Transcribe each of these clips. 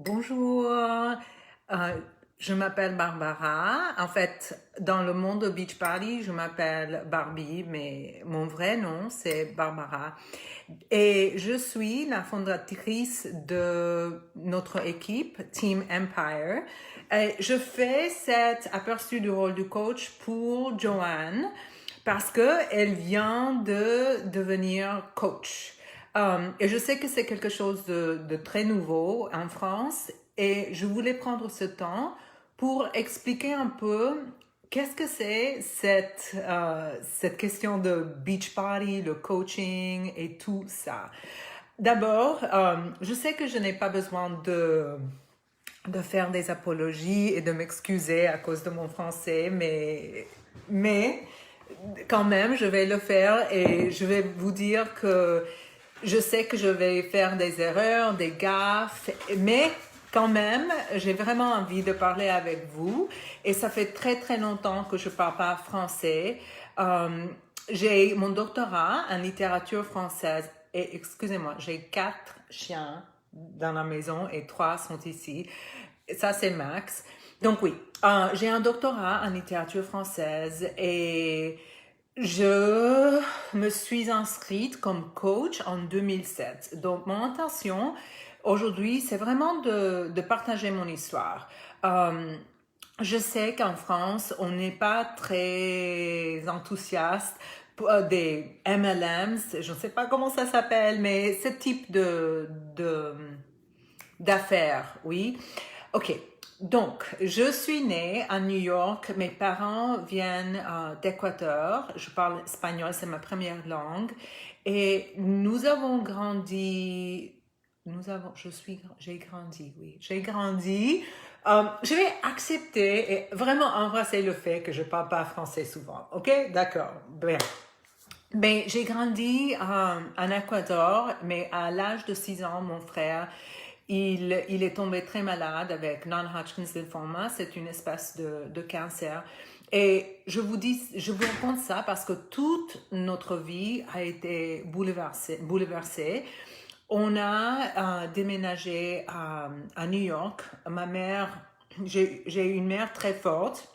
Bonjour, je m'appelle Barbara. En fait, dans le monde de Beach Party, je m'appelle Barbie, mais mon vrai nom, c'est Barbara. Et je suis la fondatrice de notre équipe, Team Empire. Et je fais cet aperçu du rôle du coach pour Joanne parce qu'elle vient de devenir coach. Et je sais que c'est quelque chose de très nouveau en France et je voulais prendre ce temps pour expliquer un peu qu'est-ce que c'est cette question de beach party, le coaching et tout ça. D'abord, je sais que je n'ai pas besoin de faire des apologies et de m'excuser à cause de mon français, mais quand même, je vais le faire et je vais vous dire que je sais que je vais faire des erreurs, des gaffes, mais quand même, j'ai vraiment envie de parler avec vous et ça fait très très longtemps que je ne parle pas français. J'ai mon doctorat en littérature française et excusez-moi, j'ai 4 chiens dans la maison et 3 sont ici. Ça, c'est Max. Donc oui, j'ai un doctorat en littérature française et je me suis inscrite comme coach en 2007. Donc mon intention aujourd'hui, c'est vraiment de partager mon histoire. Je sais qu'en France, on n'est pas très enthousiaste des MLMs, je ne sais pas comment ça s'appelle, mais ce type d'affaires, oui. Ok, donc je suis née à New York, mes parents viennent d'Équateur, je parle espagnol, c'est ma première langue, et nous avons grandi, j'ai grandi, oui, j'ai grandi. Je vais accepter et vraiment embrasser le fait que je parle pas français souvent, ok? D'accord, bien. Ben, j'ai grandi en Équateur, mais à l'âge de 6 ans, mon frère, il est tombé très malade avec non-Hodgkin's lymphoma. C'est une espèce de cancer. Et je vous raconte ça parce que toute notre vie a été bouleversée. On a déménagé à New York. Ma mère, j'ai une mère très forte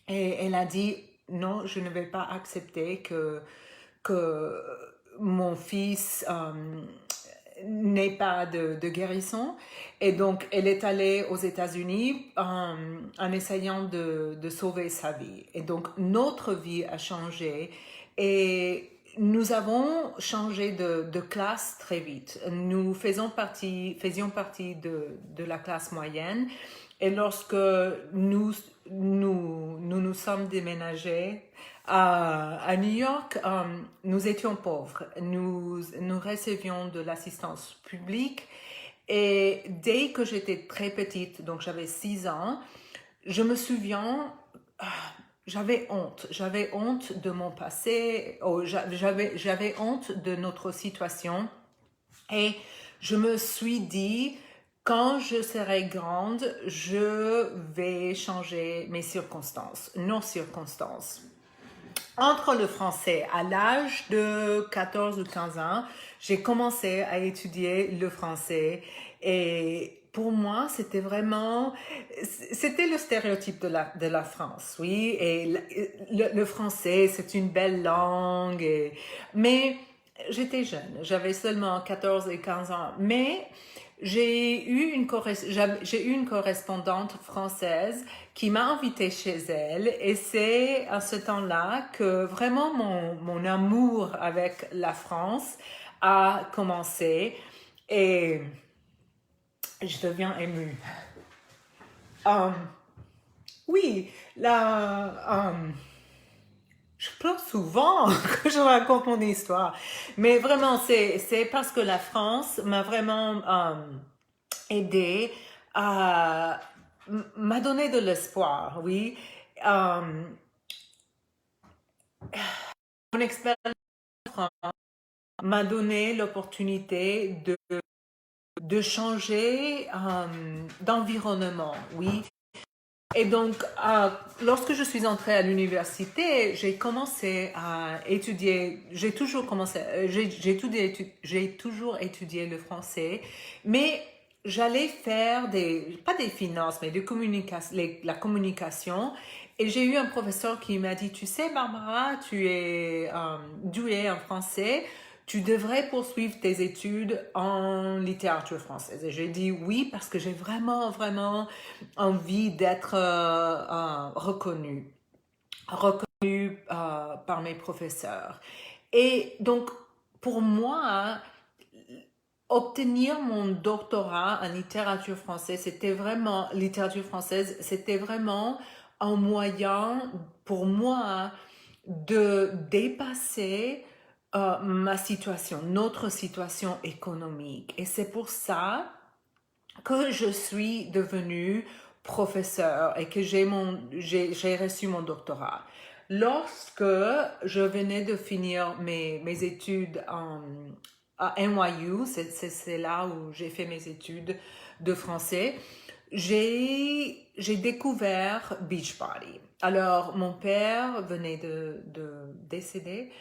et elle a dit non, je ne vais pas accepter que mon fils n'ait pas de guérison. Et donc, elle est allée aux États-Unis en essayant de sauver sa vie. Et donc, notre vie a changé et nous avons changé de classe très vite. Nous faisions partie de la classe moyenne. Et lorsque nous sommes déménagés à New York, nous étions pauvres. Nous recevions de l'assistance publique et dès que j'étais très petite, donc j'avais 6 ans, je me souviens, j'avais honte. J'avais honte de mon passé, j'avais honte de notre situation et je me suis dit, quand je serai grande, je vais changer mes circonstances, nos circonstances. Entre le français, à l'âge de 14 ou 15 ans, j'ai commencé à étudier le français et pour moi, c'était le stéréotype de la France, oui, et le français, c'est une belle langue, mais j'étais jeune, j'avais seulement 14 et 15 ans, mais j'ai eu une correspondante française qui m'a invitée chez elle et c'est à ce temps-là que vraiment mon amour avec la France a commencé et je deviens émue. Um, oui, je pleure souvent que je raconte mon histoire, mais vraiment c'est parce que la France m'a vraiment aidé à m'a donné de l'espoir, oui. Euh, mon expérience m'a donné l'opportunité de changer d'environnement, oui. Et donc, lorsque je suis entrée à l'université, j'ai commencé à étudier, j'ai toujours commencé, j'ai toujours étudié le français, mais j'allais faire pas des finances, mais la communication. Et j'ai eu un professeur qui m'a dit, tu sais, Barbara, tu es douée en français, tu devrais poursuivre tes études en littérature française. Et j'ai dit oui parce que j'ai vraiment, vraiment envie d'être reconnue par mes professeurs. Et donc, pour moi, obtenir mon doctorat en littérature française, c'était vraiment un moyen pour moi de dépasser notre situation économique. Et c'est pour ça que je suis devenue professeur et que j'ai reçu mon doctorat. Lorsque je venais de finir mes études à NYU, c'est là où j'ai fait mes études de français, j'ai découvert Beachbody. Alors, mon père venait de décéder.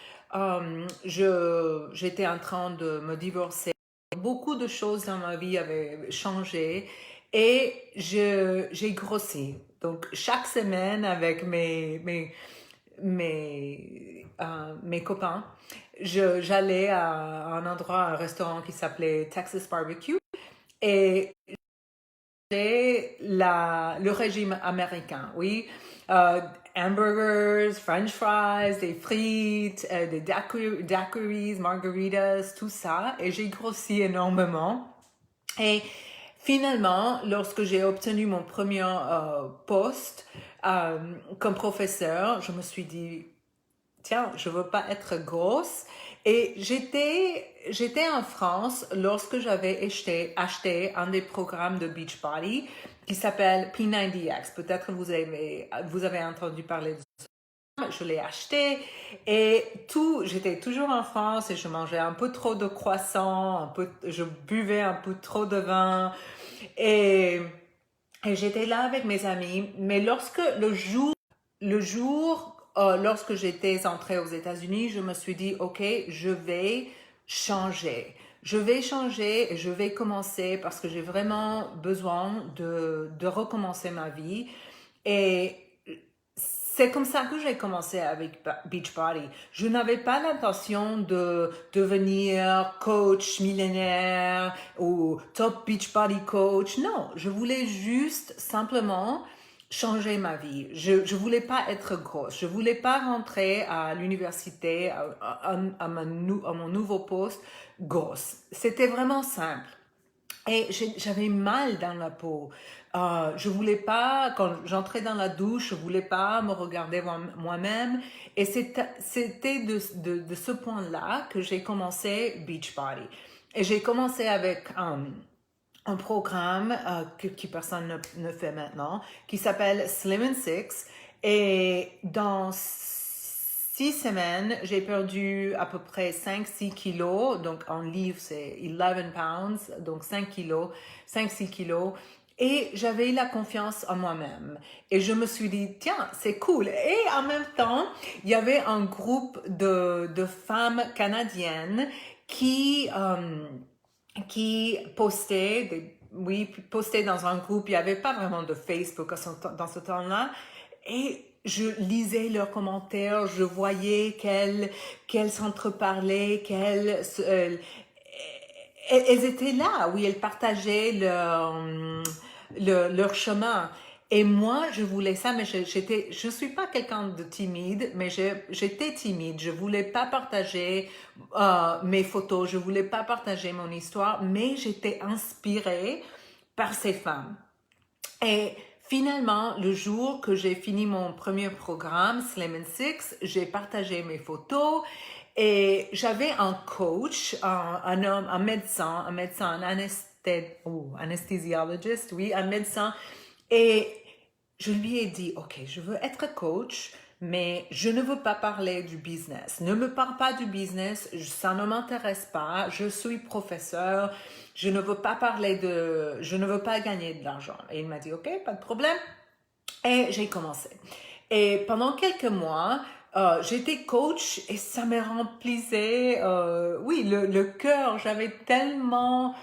J'étais en train de me divorcer. Beaucoup de choses dans ma vie avaient changé et j'ai grossi. Donc, chaque semaine avec mes copains, j'allais à un endroit, un restaurant qui s'appelait Texas Barbecue et le régime américain, oui. Hamburgers, french fries, des frites, des daiquiris, margaritas, tout ça. Et j'ai grossi énormément. Et finalement, lorsque j'ai obtenu mon premier poste comme professeur, je me suis dit, tiens, je veux pas être grosse. Et j'étais en France lorsque j'avais acheté un des programmes de Beachbody qui s'appelle P90X. Peut-être vous avez entendu parler de ça. Je l'ai acheté et j'étais toujours en France et je mangeais un peu trop de croissants, je buvais un peu trop de vin et, et j'étais là avec mes amis. Mais lorsque j'étais entrée aux États-Unis, je me suis dit, OK, je vais changer. Je vais changer et je vais commencer parce que j'ai vraiment besoin de recommencer ma vie. Et c'est comme ça que j'ai commencé avec Beachbody. Je n'avais pas l'intention de devenir coach millénaire ou top Beachbody coach. Non, je voulais juste simplement changer ma vie. Je voulais pas être grosse. Je voulais pas rentrer à l'université, à mon nouveau poste, grosse. C'était vraiment simple. Et j'avais mal dans la peau. Je voulais pas, quand j'entrais dans la douche, je voulais pas me regarder moi-même. Et c'était de ce point-là que j'ai commencé Beachbody. Et j'ai commencé avec un programme que personne ne fait maintenant, qui s'appelle Slim and Six. Et dans 6 semaines, j'ai perdu à peu près 5-6 kilos. Donc, en livres, c'est 11 pounds. Donc, 5-6 kilos. Et j'avais la confiance en moi-même. Et je me suis dit, tiens, c'est cool. Et en même temps, il y avait un groupe de femmes canadiennes qui postaient dans un groupe. Il n'y avait pas vraiment de Facebook dans ce temps-là. Et je lisais leurs commentaires, je voyais qu'elles s'entreparlaient, elles étaient là, oui, elles partageaient leur chemin. Et moi, je voulais ça, mais je suis pas quelqu'un de timide, mais j'étais timide. Je voulais pas partager mes photos, je voulais pas partager mon histoire, mais j'étais inspirée par ces femmes. Et finalement, le jour que j'ai fini mon premier programme, Slim and Six, j'ai partagé mes photos et j'avais un coach, un médecin, un anesthesiologist, oui, un médecin. Et je lui ai dit, OK, je veux être coach, mais je ne veux pas parler du business. Ne me parle pas du business, ça ne m'intéresse pas. Je suis professeur, je ne veux pas gagner de l'argent. Et il m'a dit, OK, pas de problème. Et j'ai commencé. Et pendant quelques mois, j'étais coach et ça me remplissait, oui, le cœur. J'avais tellement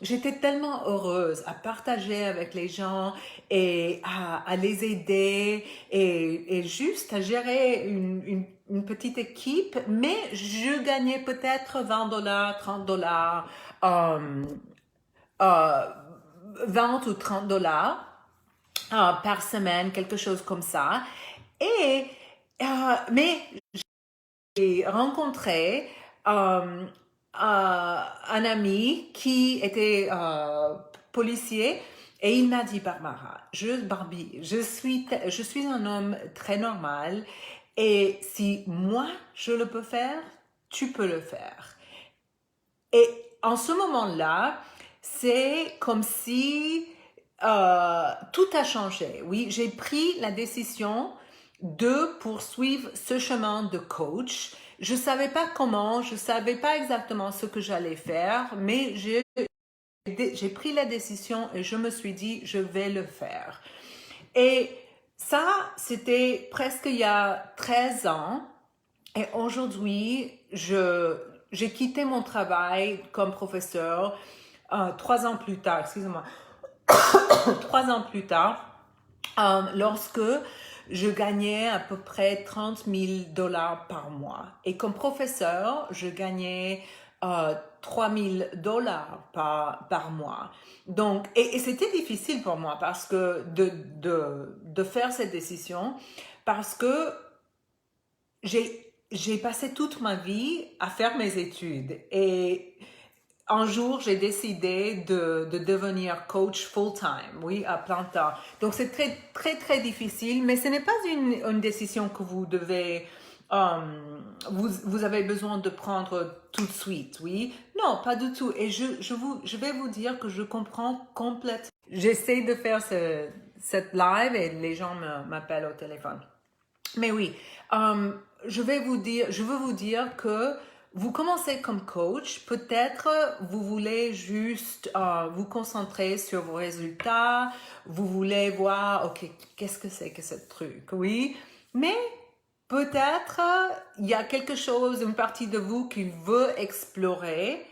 j'étais tellement heureuse à partager avec les gens et à les aider et juste à gérer une petite équipe, mais je gagnais peut-être 20 dollars, 30 dollars, euh, euh, 20 ou 30 dollars par semaine, quelque chose comme ça. Et, mais j'ai rencontré un ami qui était policier et il m'a dit, Barbara, Barbie, je suis un homme très normal et si moi je le peux faire, tu peux le faire. Et en ce moment-là, c'est comme si tout a changé. Oui, j'ai pris la décision de poursuivre ce chemin de coach. Je savais pas comment, je savais pas exactement ce que j'allais faire, mais j'ai pris la décision et je me suis dit, je vais le faire. Et ça, c'était presque il y a 13 ans. Et aujourd'hui, j'ai quitté mon travail comme professeur 3 ans plus tard, excusez-moi, 3 ans plus tard, lorsque je gagnais à peu près 30 000 dollars par mois. Et comme professeur, je gagnais 3 000 dollars par mois. Donc, et c'était difficile pour moi parce que de faire cette décision, parce que j'ai passé toute ma vie à faire mes études et un jour, j'ai décidé de devenir coach full-time, oui, à plein temps. Donc, c'est très, très, très difficile, mais ce n'est pas une décision que vous devez, vous avez besoin de prendre tout de suite, oui. Non, pas du tout. Et je vais vous dire que je comprends complètement. J'essaie de faire cette live et les gens m'appellent au téléphone. Mais oui, je veux vous dire que vous commencez comme coach, peut-être vous voulez juste vous concentrer sur vos résultats, vous voulez voir, ok, qu'est-ce que c'est que ce truc, oui, mais peut-être il y a quelque chose, une partie de vous qui veut explorer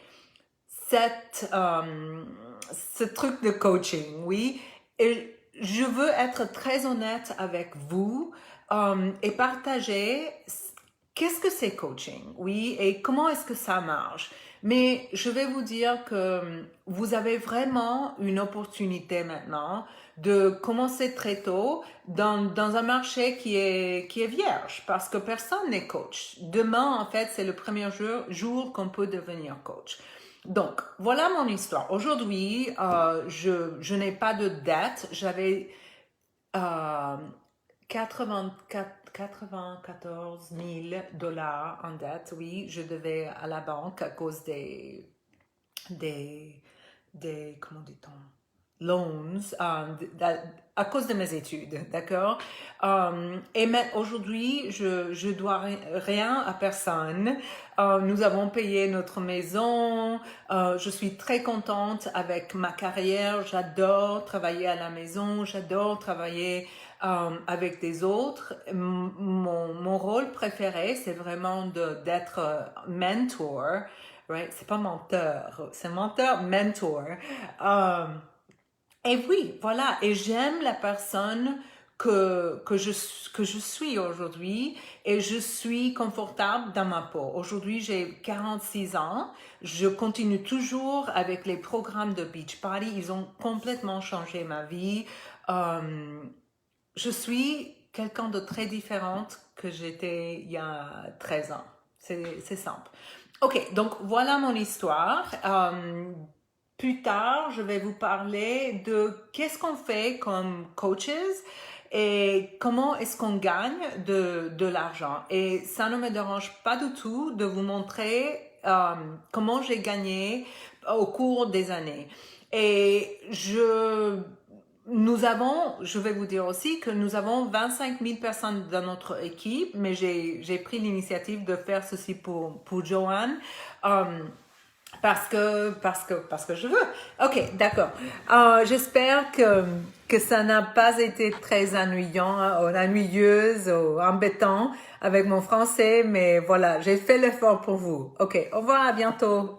ce truc de coaching, oui, et je veux être très honnête avec vous et partager qu'est-ce que c'est coaching, oui, et comment est-ce que ça marche. Mais je vais vous dire que vous avez vraiment une opportunité maintenant de commencer très tôt dans un marché qui est vierge parce que personne n'est coach. Demain, en fait, c'est le premier jour qu'on peut devenir coach. Donc, voilà mon histoire. Aujourd'hui, je n'ai pas de dette. J'avais 94 000 dollars en dette. Oui, je devais à la banque à cause des comment dit-on? Loans, à cause de mes études, d'accord? Et aujourd'hui, je dois rien à personne. Nous avons payé notre maison. Je suis très contente avec ma carrière. J'adore travailler à la maison. J'adore travailler avec des autres. Mon rôle préféré, c'est vraiment d'être mentor. Right? C'est pas menteur, c'est mentor, mentor. Et oui, voilà. Et j'aime la personne que je suis aujourd'hui et je suis confortable dans ma peau. Aujourd'hui, j'ai 46 ans. Je continue toujours avec les programmes de Beachbody. Ils ont complètement changé ma vie. Je suis quelqu'un de très différente que j'étais il y a 13 ans. C'est simple. Ok, donc voilà mon histoire. Plus tard, je vais vous parler de qu'est-ce qu'on fait comme coaches et comment est-ce qu'on gagne de l'argent. Et ça ne me dérange pas du tout de vous montrer comment j'ai gagné au cours des années. Et je vais vous dire aussi que nous avons 25 000 personnes dans notre équipe, mais j'ai pris l'initiative de faire ceci pour Joanne. Parce que je veux. Ok, d'accord. J'espère que ça n'a pas été très ennuyant, ennuyeuse ou embêtant avec mon français, mais voilà, j'ai fait l'effort pour vous. Ok, au revoir, à bientôt.